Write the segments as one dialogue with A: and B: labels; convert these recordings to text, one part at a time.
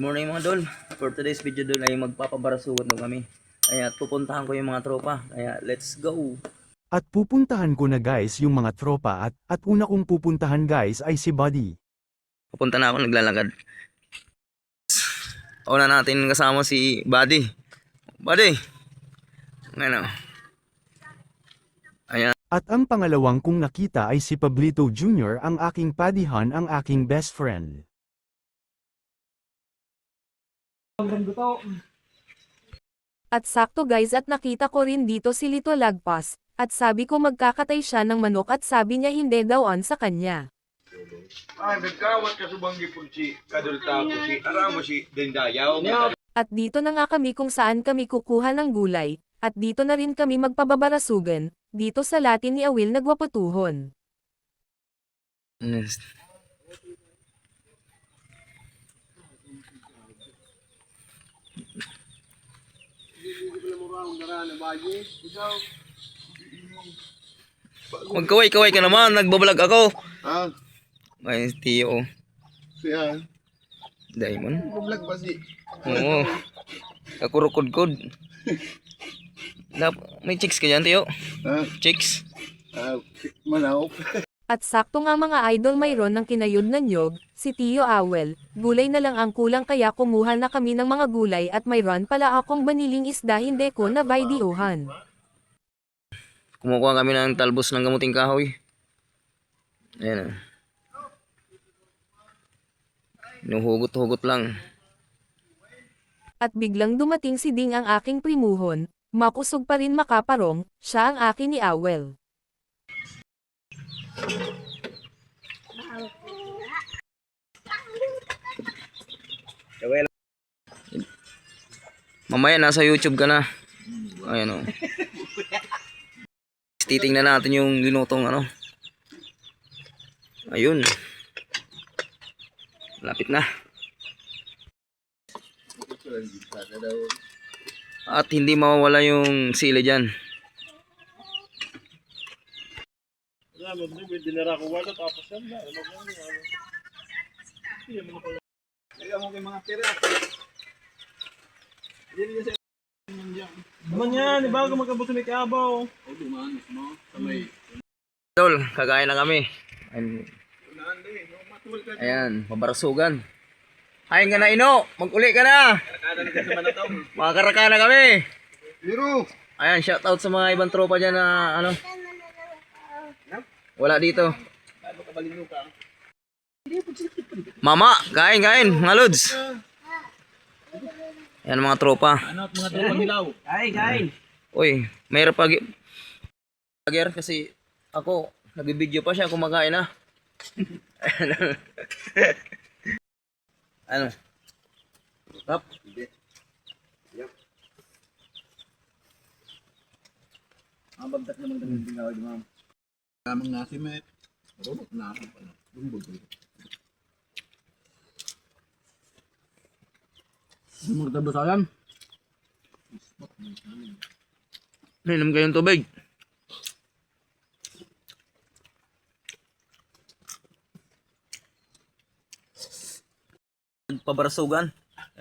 A: Morning mga dol. For today's video dol ay magpapabarasugot daw kami. Kaya pupuntahan ko yung mga tropa. Kaya let's go.
B: At pupuntahan ko na guys yung mga tropa at una kong pupuntahan guys ay si Buddy.
A: Pupunta na ako naglalakad. Una natin kasama si Buddy. Buddy. Ano? Ayan.
B: At ang pangalawang kong nakita ay si Pablito Jr. ang aking padihan ang aking best friend.
C: At sakto guys at nakita ko rin dito si Lito Lagpas, at sabi ko magkakatay siya ng manok at sabi niya hindi daw on sa kanya.
D: Nagkawat ka subang gipon si kadulta ko si aramo si Dendayaw.
C: At dito na nga kami kung saan kami kukuha ng gulay, at dito na rin kami magpababarasugan, dito sa Latin ni Awil nagwaputuhon.
A: Yes. Magkaway-kaway ka naman, nagbablog ako.
D: Ah,
A: Ay, Tiyo.
D: siya.
A: Diamond.
D: Vlog pa si.
A: Oo. Kakurukod-kod. May chicks ka dyan, Tiyo?
D: Ah,
A: Chicks?
D: Manaw.
C: At sakto nga mga idol mayroon ng kinayod na nyog, si Tio Awel, gulay na lang ang kulang kaya kumuha na kami ng mga gulay at mayroon pala akong baniling isda hindi ko na baydiohan.
A: Kumukuha kami ng talbos ng gamuting kahoy. Ayan. Nuhugot-hugot lang.
C: At biglang dumating si Ding ang aking primuhon, makusog pa rin makaparong, siya ang akin ni Awel.
A: Mamaya nasa YouTube ka na. Ayan o. Titingnan natin yung linutong ano. Ayun. Lapit na. At hindi mawawala yung sili dyan.
E: Naman yan, bago magkabuto may kabaw.
A: Tol, kakain na kami. Ayan, pabarasugan. Hain ka na Ino, mag-uli ka na. Mga karakana kami.
D: Biro.
A: Ayan, shoutout sa mga ibang tropa dyan na ano. Wala dito. Mama, kain, mga lods. Ayan mga tropa.
E: Ano at mga tropa hilaw? Kain.
A: Uy, mayroon pa kasi ako, nag-video pa siya kumakain na. Ano? Tap?
D: Abagtak naman ng tingawag ma'am. Kamang nasi met. Robot na ako pala. Bumbog.
A: Magtaba sa alam. Inom kayong tubig. Pabarasugan.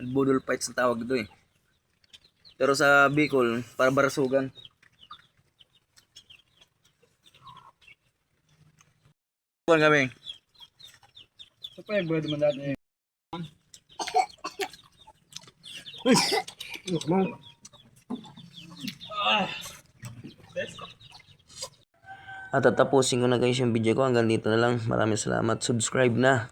A: Budol fights ang tawag dito eh. Pero sa Bicol, para barasugan. Kuwan kami.
E: Sa pa yung brad man natin.
A: At tatapusin ko na guys yung video ko. Hanggang dito na lang. Maraming salamat. Subscribe na.